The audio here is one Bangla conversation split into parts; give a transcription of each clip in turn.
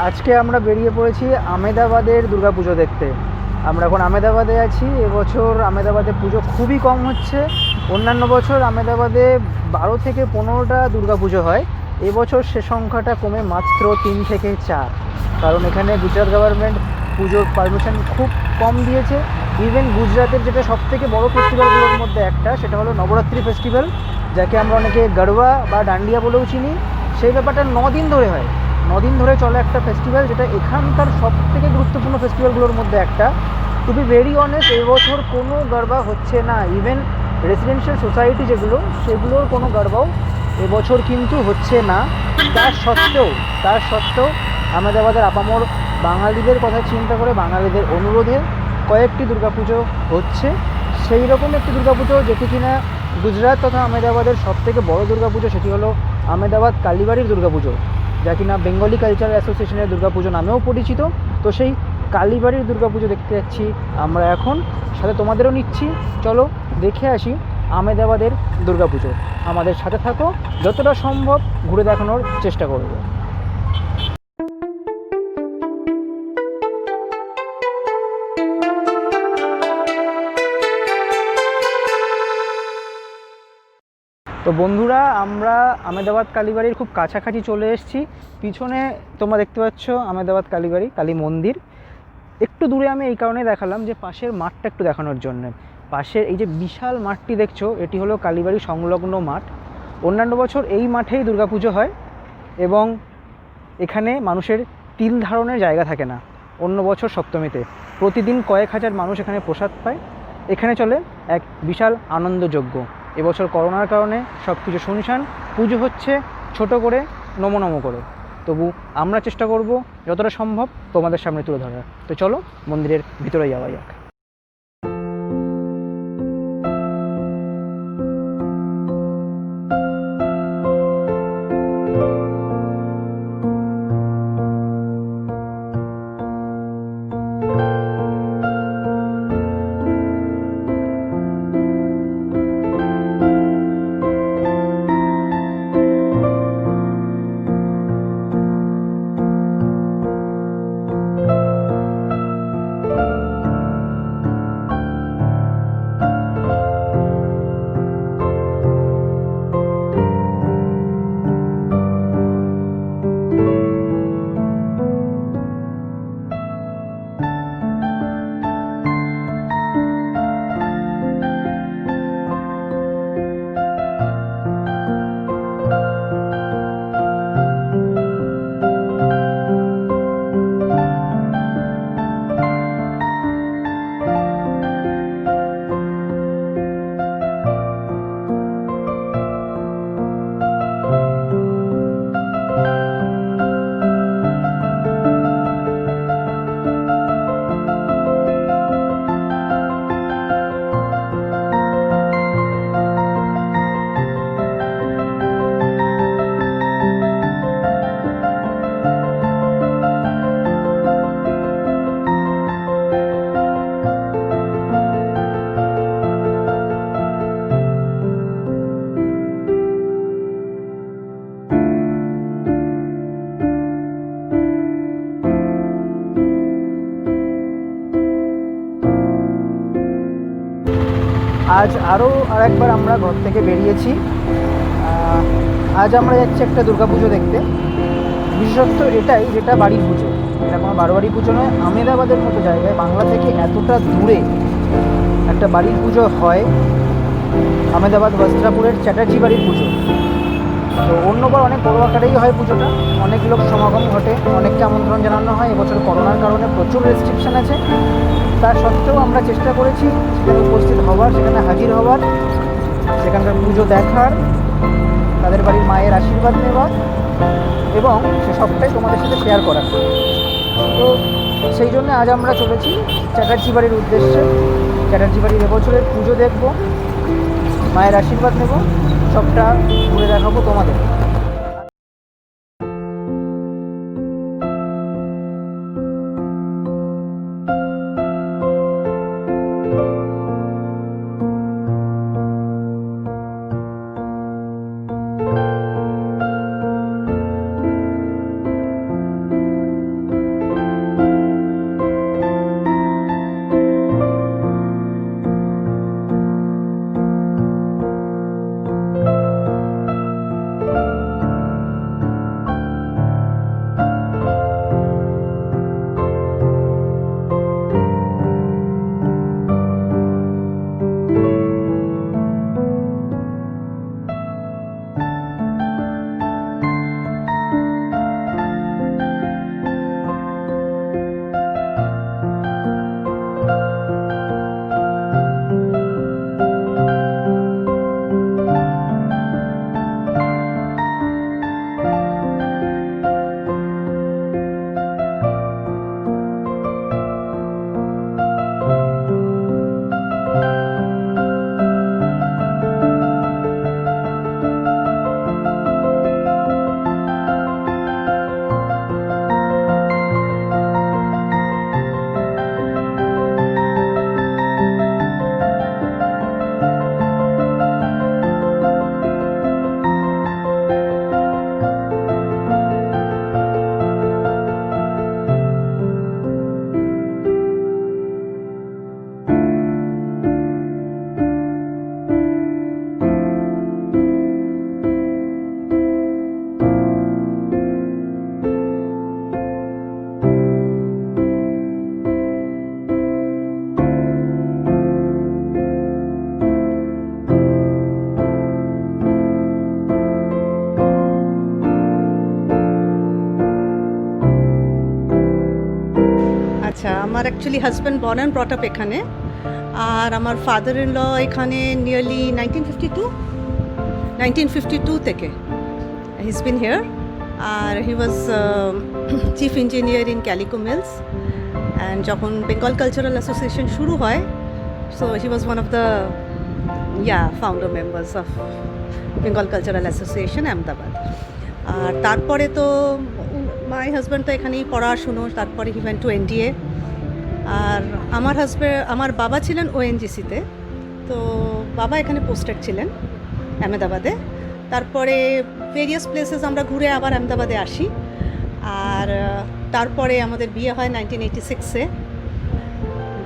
আজকে আমরা বেরিয়ে পড়েছি আমেদাবাদের দুর্গাপুজো দেখতে। আমরা এখন আমেদাবাদে আছি। এবছর আমেদাবাদে পুজো খুবই কম হচ্ছে। অন্যান্য বছর আমেদাবাদে 12 থেকে 15টা দুর্গাপুজো হয়। এবছর সে সংখ্যাটা কমে মাত্র 3 থেকে 4, কারণ এখানে গুজরাট গভর্নমেন্ট পুজোর পারমিশন খুব কম দিয়েছে। ইভেন গুজরাটের যেটা সবথেকে বড় ফেস্টিভ্যালগুলোর মধ্যে একটা, সেটা হলো নবরাত্রি ফেস্টিভ্যাল, যাকে আমরা অনেকে গরবা বা ডান্ডিয়া বলেও চিনি। সেই ব্যাপারটা 9 দিন ধরে হয়। 9 দিন ধরে চলে একটা ফেস্টিভ্যাল, যেটা এখানকার সবথেকে গুরুত্বপূর্ণ ফেস্টিভ্যালগুলোর মধ্যে একটা। টু বি ভেরি অনেস্ট, এবছর কোনো গরবা হচ্ছে না। ইভেন রেসিডেন্সিয়াল সোসাইটি যেগুলো, সেগুলোর কোনো গরবাও এবছর কিন্তু হচ্ছে না। তার সত্ত্বেও আহমেদাবাদের আপামর বাঙালিদের কথা চিন্তা করে, বাঙালিদের অনুরোধে কয়েকটি দুর্গাপুজো হচ্ছে। সেই রকম একটি দুর্গাপুজো যেটি কিনা গুজরাট তথা আহমেদাবাদের সবথেকে বড় দুর্গাপুজো, সেটি হলো আহমেদাবাদ কালীবাড়ির দুর্গাপুজো, যা কিনা বেঙ্গলি কালচারাল অ্যাসোসিয়েশনের দুর্গাপুজো নামেও পরিচিত। তো সেই কালীবাড়ির দুর্গাপুজো দেখতে যাচ্ছি আমরা এখন, সাথে তোমাদেরও নিচ্ছি। চলো দেখে আসি আহমেদাবাদের দুর্গাপুজো। আমাদের সাথে থাকো, যতটা সম্ভব ঘুরে দেখানোর চেষ্টা করব। তো বন্ধুরা, আমরা আহমেদাবাদ কালীবাড়ির খুব কাছাকাছি চলে এসেছি। পিছনে তোমরা দেখতে পাচ্ছ আহমেদাবাদ কালীবাড়ি, কালী মন্দির। একটু দূরে আমি এই কারণে দেখালাম যে পাশের মাঠটা একটু দেখানোর জন্য। পাশের এই যে বিশাল মাঠটি দেখছো, এটি হলো কালীবাড়ি সংলগ্ন মাঠ। অন্যান্য বছর এই মাঠেই দুর্গাপুজো হয় এবং এখানে মানুষের তিল ধারণের জায়গা থাকে না। অন্য বছর সপ্তমীতে প্রতিদিন কয়েক হাজার মানুষ এখানে প্রসাদ পায়। এখানে চলে এক বিশাল আনন্দযজ্ঞ। এবছর করোনার কারণে সব কিছু শুনশান, পুজো হচ্ছে ছোট করে, নমো করে। তবু আমরা চেষ্টা করব যতটা সম্ভব তোমাদের সামনে তুলে ধরার। তো চলো মন্দিরের ভিতরে যাওয়া যাক। আজ আরেকবার আমরা ঘর থেকে বেরিয়েছি। আজ আমরা যাচ্ছি একটা দুর্গাপুজো দেখতে। বিশেষত্ব এটাই, যেটা বাড়ির পুজো, এটা কোনো বারোয়ারি পুজো নয়। আহমেদাবাদের মতো জায়গায়, বাংলা থেকে এতটা দূরে একটা বাড়ির পুজো হয়। আহমেদাবাদ বস্ত্রাপুরের চ্যাটার্জি বাড়ির পুজো। তো অন্যবার অনেক বড়ো আকারেই হয় পুজোটা, অনেক লোক সমাগম ঘটে, অনেককে আমন্ত্রণ জানানো হয়। এবছর করোনার কারণে প্রচুর রেস্ট্রিকশান আছে। তা সত্ত্বেও আমরা চেষ্টা করেছি সেখানে উপস্থিত হওয়ার, সেখানে হাজির হওয়ার, সেখানকার পুজো দেখার, তাদের বাড়ির মায়ের আশীর্বাদ নেওয়ার এবং সে সবটাই তোমাদের সাথে শেয়ার করার। তো সেই জন্য আজ আমরা চলেছি চ্যাটার্জি বাড়ির উদ্দেশ্যে। চ্যাটার্জি বাড়ির এবছরের পুজো দেখব, মায়ের আশীর্বাদ নেব, সবটা ঘুরে দেখাবো তোমাদের। আচ্ছা, আমার actually husband born and brought up এখানে, আর আমার ফাদার ইন ল এখানে নিয়ারলি 1952 থেকে হি ইজ বিন হিয়ার, আর he was chief engineer in Calico Mills, and যখন বেঙ্গল কালচারাল অ্যাসোসিয়েশন শুরু হয়, so he was one of the founder members of Bengal Cultural Association Ahmedabad. আর তারপরে তো মাই হাজব্যান্ড তো এখানেই পড়াশুনো, তারপরে হি ওয়েন্ট টু এনডিএ। আর আমার বাবা ছিলেন ওএনজিসিতে, তো বাবা এখানে পোস্টেড ছিলেন আহমেদাবাদে। তারপরে ভেরিয়াস প্লেসেস আমরা ঘুরে আবার আহমেদাবাদে আসি, আর তারপরে আমাদের বিয়ে হয় 1986-এ।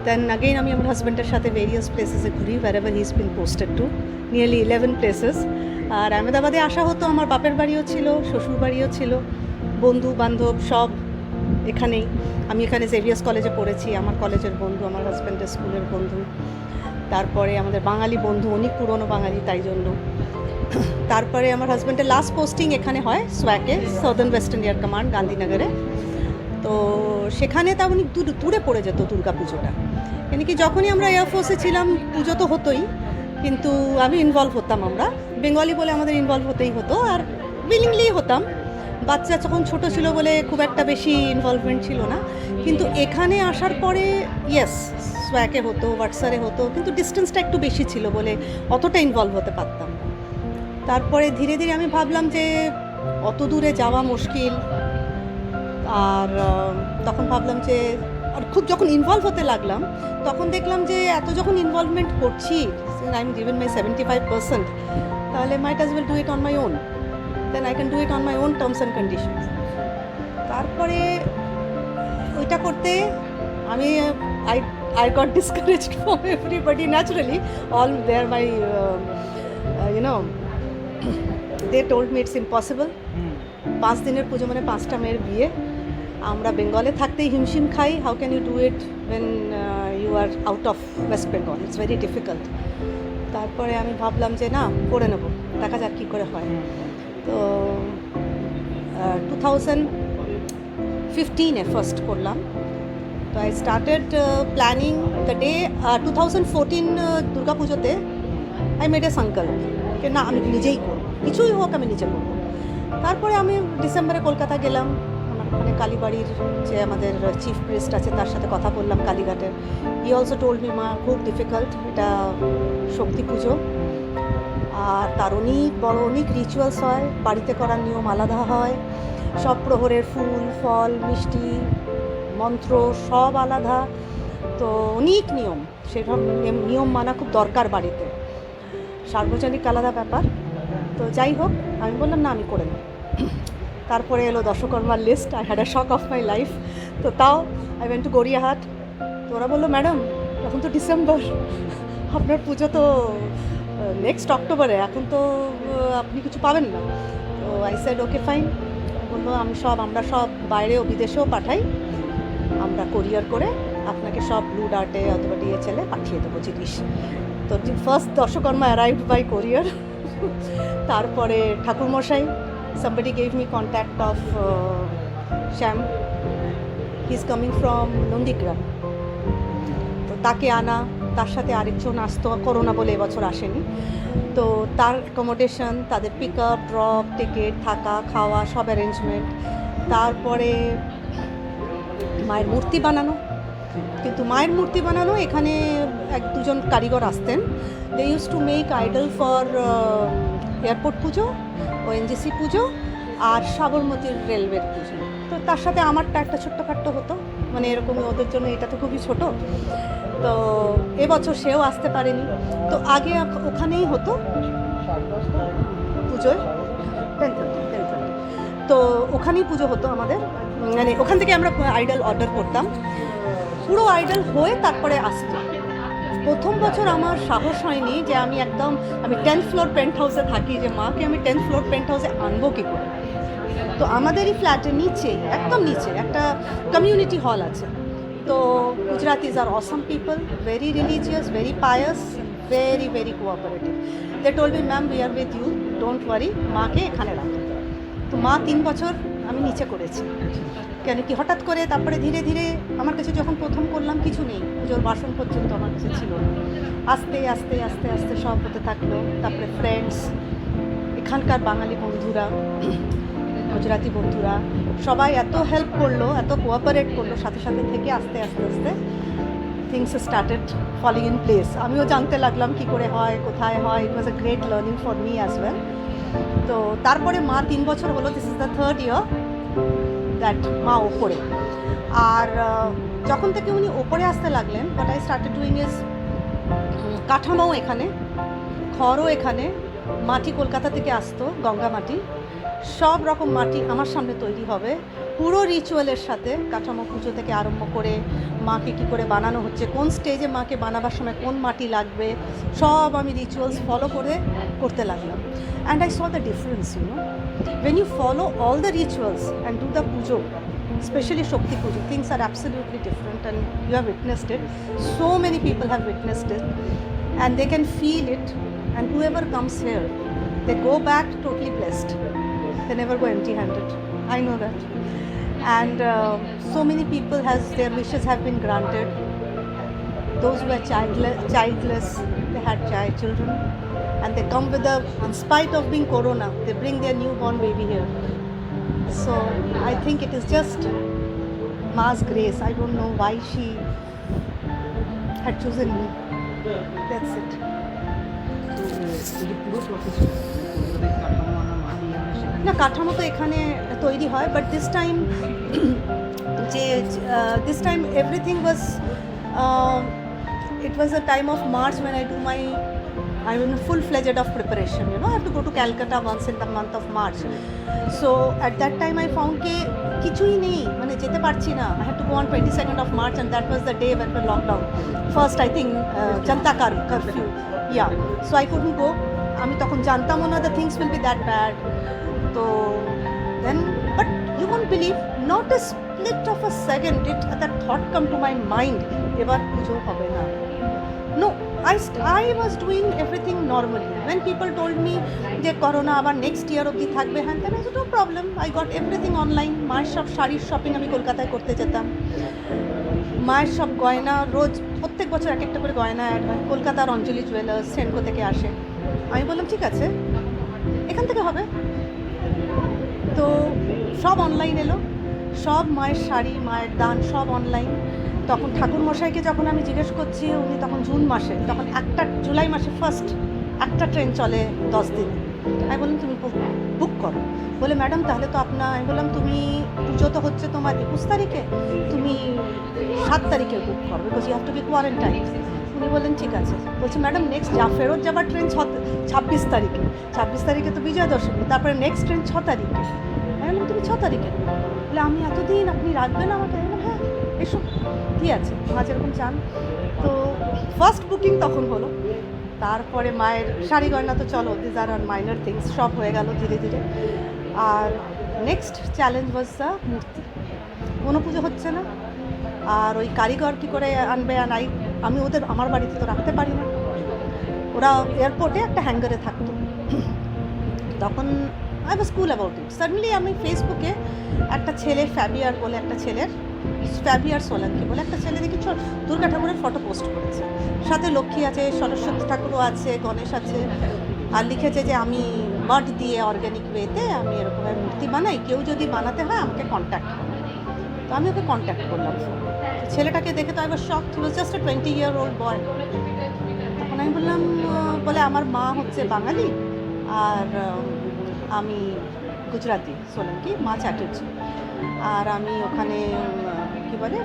দেন আগেইন আমি আমার হাজব্যান্ডের সাথে ভেরিয়াস প্লেসেসে ঘুরি, wherever he has been posted to, nearly 11 places. আর আহমেদাবাদে আসা হতো, আমার বাপের বাড়িও ছিল, শ্বশুর বাড়িও ছিল, বন্ধু বান্ধব সব এখানেই। আমি এখানে জেভিয়ার্স কলেজে পড়েছি, আমার কলেজের বন্ধু, আমার হাজব্যান্ডের স্কুলের বন্ধু, তারপরে আমাদের বাঙালি বন্ধু, অনেক পুরনো বাঙালি তাই জন্য। তারপরে আমার হাজব্যান্ডের লাস্ট পোস্টিং এখানে হয় সোয়াকে, সাউদার্ন ওয়েস্টার্ন এয়ার কমান্ড, গান্ধীনগরে। তো সেখানে তা অনেক দূরে পড়ে যেত দুর্গা পুজোটা, মানে কি যখনই আমরা এয়ারফোর্সে ছিলাম পুজো তো হতোই, কিন্তু আমি ইনভলভ হতাম, আমরা বেঙ্গলি বলে আমাদের ইনভলভ হতেই হতো, আর উইলিংলি হতাম। বাচ্চা যখন ছোট ছিল বলে খুব একটা বেশি ইনভলভমেন্ট ছিল না, কিন্তু এখানে আসার পরে ইয়েস সোয়াকে হতো, হোয়াটসঅ্যাপে হতো, কিন্তু ডিস্টেন্সটা একটু বেশি ছিল বলে অতটা ইনভলভ হতে পারতাম না। তারপরে ধীরে ধীরে আমি ভাবলাম যে অত দূরে যাওয়া মুশকিল, আর তখন ভাবলাম যে আর খুব যখন ইনভলভ হতে লাগলাম তখন দেখলাম যে এত যখন ইনভলভমেন্ট করছি, আই এম গিভেন মাই 75%, তাহলে might as well do it on my own, then I can do it on my own terms and conditions. তারপরে ওইটা করতে আমি I got discouraged from everybody naturally. All there my they told me it's impossible. 5 দিনের পুজো মানে 5টা মেয়ের বিয়ে, আমরা বেঙ্গলে থাকতেই হিমশিম খাই, how can you do it when you are out of West Bengal, it's very difficult. তারপরে আমি ভাবলাম যে না, করে নেবো, দেখা যাক কী করে হয়। তো 2015-এ ফার্স্ট করলাম। তো I started planning the day 2014 Durga পুজোতে আই মেড এ সংকল্প যে না, আমি নিজেই করবো, কিছুই হোক আমি নিজে করবো। তারপরে আমি ডিসেম্বরে কলকাতা গেলাম, আমার ওখানে কালীবাড়ির যে আমাদের চিফ প্রিস্ট আছে তার সাথে কথা বললাম কালীঘাটের। ই অলসো টোল্ড মি মা খুব ডিফিকাল্ট, এটা শক্তি পুজো, আর তার অনেক রিচুয়ালস হয়, বাড়িতে করার নিয়ম আলাদা হয়, সব প্রহরের ফুল ফল মিষ্টি মন্ত্র সব আলাদা, তো অনেক নিয়ম, সেরকম নিয়ম মানা খুব দরকার বাড়িতে, সার্বজনিক আলাদা ব্যাপার। তো যাই হোক, আমি বললাম না, আমি করে নেব। তারপরে এলো দশকর্মার list, I had a shock of my life. তো তাও আই ওয়েন্ট টু গড়িয়াহাট। তো ওরা বললো ম্যাডাম এখন তো ডিসেম্বর, আপনার পুজো তো নেক্সট অক্টোবরে, এখন তো আপনি কিছু পাবেন না। তো আই সেড ওকে ফাইন। বললো আমরা সব বাইরেও বিদেশেও পাঠাই, আমরা কোরিয়ার করে আপনাকে সব ব্লু ডার্টে অথবা ডিএচএলে পাঠিয়ে দেবো জিনিস। তো ফার্স্ট দশকর্মা অ্যারাইভড বাই কোরিয়ার। তারপরে ঠাকুরমশাই, somebody gave me contact of Sham, he's coming from Nandigram. তো তাকে আনা, তার সাথে আরেকজন আসতো, করোনা বলে এবছর আসেনি, তো তার অ্যাকোমোডেশন, তাদের পিক আপ ড্রপ, টিকিট, থাকা খাওয়া সব অ্যারেঞ্জমেন্ট। তারপরে মায়ের মূর্তি বানানো, কিন্তু মায়ের মূর্তি বানানো এখানে 1-2জন কারিগর আসতেন, they use to make idol for airport puja, ONGC puja, আর সাবরমতীর রেলওয়ের পুজো। তো তার সাথে আমারটা একটা ছোট্টখাট্টো হতো, মানে এরকমই ওদের জন্য, এটা তো খুবই ছোট। তো এবছর সেও আসতে পারেনি, তো আগে ওখানেই হতো পুজোয় 10:30। তো ওখানেই পুজো হতো আমাদের, মানে ওখান থেকে আমরা আইডল অর্ডার করতাম, পুরো আইডল হয়ে তারপরে আসতো। প্রথম বছর আমার সাহস হয়নি যে আমি 10th ফ্লোর পেন্ট হাউসে থাকি, যে মাকে আমি 10th ফ্লোর পেন্ট হাউসে আনবো কী করে। তো আমাদেরই ফ্ল্যাটের নিচে, একদম নিচে একটা কমিউনিটি হল আছে। তো গুজরাতিজ আর awesome people, very religious, very pious, very very cooperative. They told me ma'am we are with you, don't worry, মাকে এখানে রাখো। তো তো মা 3 বছর আমি নিচে করেছি, কেন কি হঠাৎ করে তারপরে ধীরে ধীরে আমার কাছে যখন প্রথম করলাম কিছু নেই, পুজোর বাসন পর্যন্ত আমার কাছে ছিল না। আস্তে আস্তে আস্তে আস্তে সব হতে থাকলো। তারপরে ফ্রেন্ডস, এখানকার বাঙালি বন্ধুরা, গুজরাটি বন্ধুরা সবাই এত হেল্প করলো, এত কোঅপারেট করলো, সাথে সাথে থেকে আস্তে আস্তে আস্তে things started falling in place. আমিও জানতে লাগলাম কী করে হয়, কোথায় হয়। It was a great learning for me as well. তো তারপরে মা 3 বছর হলো, this is the 3rd year that মা ওপরে। আর যখন থেকে উনি ওপরে আসতে লাগলেন, but I started doing is কাঠামোও এখানে, খড়ও এখানে, মাটি কলকাতা থেকে আসতো, গঙ্গা মাটি, সব রকম মাটি আমার সামনে তৈরি হবে পুরো রিচুয়ালের সাথে। কাঠামো পুজো থেকে আরম্ভ করে মাকে কী করে বানানো হচ্ছে, কোন স্টেজে মাকে বানাবার সময় কোন মাটি লাগবে, সব আমি রিচুয়ালস ফলো করে করতে লাগলাম। And I saw the difference, you know, when you follow all the rituals and do the pujo, especially Shakti Pujo, things are absolutely different, and you have witnessed it. So many people have witnessed it, and they can feel it, and whoever comes here, they go back totally blessed. They never go empty-handed. I know that. And so many people their wishes have been granted. Those who are childless, they had children, and they come with in spite of being corona, they bring their newborn baby here. So I think it is just Ma's grace. I don't know why she had chosen me. That's it. না, কাঠামো তো এখানে তৈরি হয়, but this time everything was, it was a time of March when I'm in full-fledged of preparation, you know. I have to go to Calcutta once in the month of March. So at that time I found ke kichhui nei, mane jete parchi na. I had to go on 22nd of March, and that was the day when the lockdown first, I think, Janta curfew, yeah. So I couldn't go. আমি তখন জানতামও না the things will be that bad. So then, but you won't believe, not a split of a second did that thought come to my mind, ebar pujo hobe na. No, I was doing everything normally. When people told me যে করোনা আবার নেক্সট ইয়ার অবধি থাকবে, হ্যাঁ, then I said no problem. I got everything online. মায়ের সব শাড়ির শপিং আমি কলকাতায় করতে যেতাম। মায়ের সব গয়না রোজ প্রত্যেক বছর এক একটা করে গয়না অ্যাড হয়। কলকাতার অঞ্জলি জুয়েলার্স, সেনকো থেকে আসে। আমি বললাম ঠিক আছে, এখান থেকে হবে। তো সব অনলাইন এলো, সব মায়ের শাড়ি, মায়ের দান সব অনলাইন। তখন ঠাকুরমশাইকে যখন আমি জিজ্ঞেস করছি, উনি তখন জুন মাসে, তখন জুলাই মাসে ফার্স্ট একটা ট্রেন চলে 10 দিন। আমি বললাম তুমি বুক করো। বলে ম্যাডাম তাহলে তো আমি বললাম তুমি পুজো তো হচ্ছে তোমার 21 তারিখে, তুমি 7 তারিখে বুক করো, because you have to be quarantine. উনি বললেন ঠিক আছে। বলছে ম্যাডাম নেক্সট ফেরত যাবার ট্রেন 26 তারিখে, 26 তারিখে তো বিজয়া দশমী, তারপরে নেক্সট ট্রেন 6 তারিখে। আমি বললাম তুমি 6 তারিখে, বলে আমি এতদিন আপনি রাখবেন আমাকে? হ্যাঁ এসব কী আছে, মা যেরকম চান। তো ফার্স্ট বুকিং তখন হলো। তারপরে মায়ের শাড়ি গয়না তো চলো, দিজ আর মাইনর থিংস, সব হয়ে গেল ধীরে ধীরে। আর নেক্সট চ্যালেঞ্জ ওয়াজ দ্য মূর্তি। কোনো পুজো হচ্ছে না, আর ওই কারিগর কী করে আনবে, আমি ওদের আমার বাড়িতে তো রাখতে পারি না। ওরা এয়ারপোর্টে একটা হ্যাঙ্গারে থাকতো। তখন I was cool about it. Suddenly আমি ফেসবুকে একটা ছেলে, ফ্যাবিয়ার বলে একটা ছেলের, ফ্যাবিয়ার সোলাঙ্কি বলে একটা ছেলে দেখি দুর্গা ঠাকুরের ফটো পোস্ট করেছে। সাথে লক্ষ্মী আছে, সরস্বতী ঠাকুরও আছে, গণেশ আছে, আর লিখেছে যে আমি মাড দিয়ে অর্গ্যানিক ওয়েতে আমি এরকমের মূর্তি বানাই, কেউ যদি বানাতে হয় আমাকে কন্ট্যাক্ট করো। তো আমি ওকে কন্ট্যাক্ট করলাম। ছেলেটাকে দেখে তো I was shocked, he was just a 20-year-old বয়। তখন আমি বললাম, বলে আমার মা হচ্ছে বাঙালি আর আমি গুজরাটি, সোলাঙ্কি, মা চ্যাটার্জি, আর আমি ওখানে কী বলে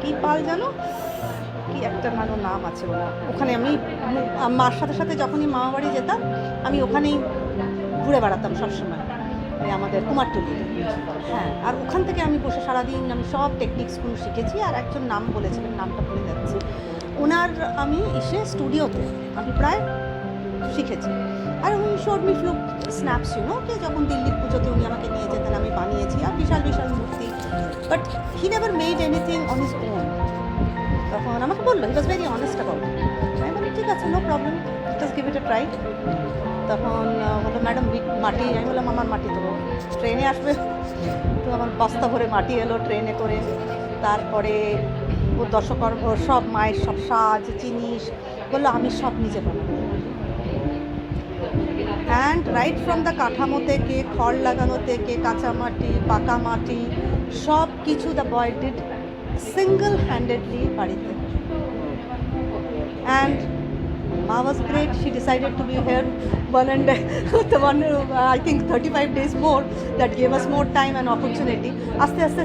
কী পাল জানো, কি একটা নাম আছে ওখানে আমি মার সাথে সাথে যখনই মামা বাড়ি যেতাম আমি ওখানেই ঘুরে বেড়াতাম সবসময়, আমাদের কুমারটুলিতে। হ্যাঁ, আর ওখান থেকে আমি বসে সারাদিন আমি সব টেকনিক্সগুলো শিখেছি। আর একজন নাম বলেছিলেন, নামটা ভুলে যাচ্ছি, ওনার আমি এসে স্টুডিওতে আমি প্রায় শিখেছি। আর উনি showed me few snaps, you know, যে যখন দিল্লির পুজোতে উনি আমাকে নিয়ে যেতেন, আমি বানিয়েছি আর বিশাল বিশাল মূর্তি, but he never made anything on his own. তখন আমাকে বললো, he was very honest about it. আমি বলি ঠিক আছে, no problem, just give it a try. তখন বললো ম্যাডাম মাটি, আমি বললাম আমার মাটি দেবো, ট্রেনে আসবে। তো আমার বস্তা ভরে মাটি এলো ট্রেনে করে। তারপরে ও দশকর্ম সব মায়ের সব সাজ জিনিস বললো আমি সব নিজে বানাবো। অ্যান্ড রাইট ফ্রম দ্য কাঠামো থেকে, খড় লাগানো থেকে, কাঁচা মাটি, পাকা মাটি, সব কিছু the boy did single handedly বাড়িতে। And Ma was great. She decided to be here the one I think 35 days more. That gave us more time and opportunity. আস্তে আস্তে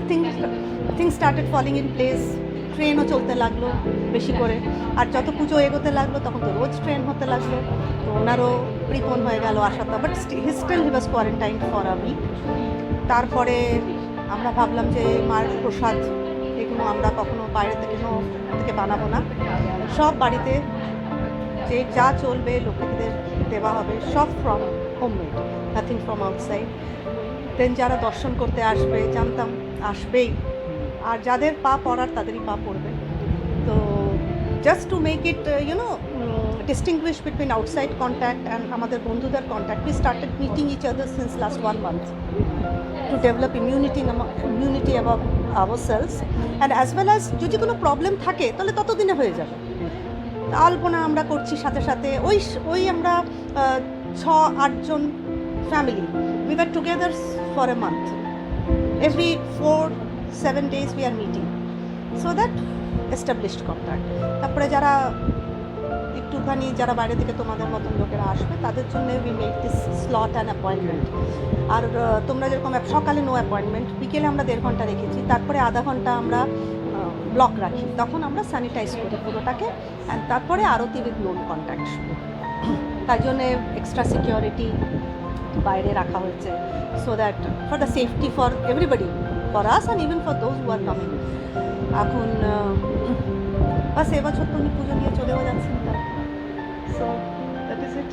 things started falling in place. ট্রেনও চলতে লাগলো বেশি করে, আর যত পুজো এগোতে লাগলো তখন তো রোজ ট্রেন হতে লাগলো। তো ওনারও প্রিপন হয়ে গেল আসাটা, but still he was quarantine for a week. তারপরে আমরা ভাবলাম যে মার প্রসাদ এগুলো আমরা কখনো বাইরে থেকে বানাবো না, সব বাড়িতে যে যা চলবে লোকেদের দেওয়া হবে, সব from homemade, nothing from outside. Then যারা দর্শন করতে আসবে জানতাম আসবেই, আর যাদের পা পড়ার তাদেরই পা পড়বে। তো just to make it distinguish between outside contact and আমাদের বন্ধুদের contact, we started meeting each other since last 1 month to develop immunity above ourselves, and as well as যদি কোনো প্রবলেম থাকে তাহলে ততদিনে হয়ে যাবে। আলপনা আমরা করছি সাথে সাথে, ওই আমরা 6-8 জন family, we were together for a month, every 4-7 days we are meeting, so that established contact. তারপরে যারা একটুখানি যারা বাইরে থেকে তোমাদের মতন লোকেরা আসবে তাদের জন্য we make this slot and appointment. আর তোমরা যেরকম সকালে নো অ্যাপয়েন্টমেন্ট, বিকেলে আমরা 1.5 ঘন্টা রেখেছি, তারপরে আধা ঘন্টা আমরা ব্লক রাখি, তখন আমরা স্যানিটাইজ করি পুরোটাকে, অ্যান্ড তারপরে আরতি উইথ নোন কন্ট্যাক্ট শুরু। তাই জন্যে এক্সট্রা সিকিউরিটি বাইরে রাখা হয়েছে, so that for the safety for everybody, for us and even for those who are coming. এখন বাস এবছর তো উনি পুজো নিয়ে চলেও যাচ্ছেন, সো দ্যাট ইজ ইট।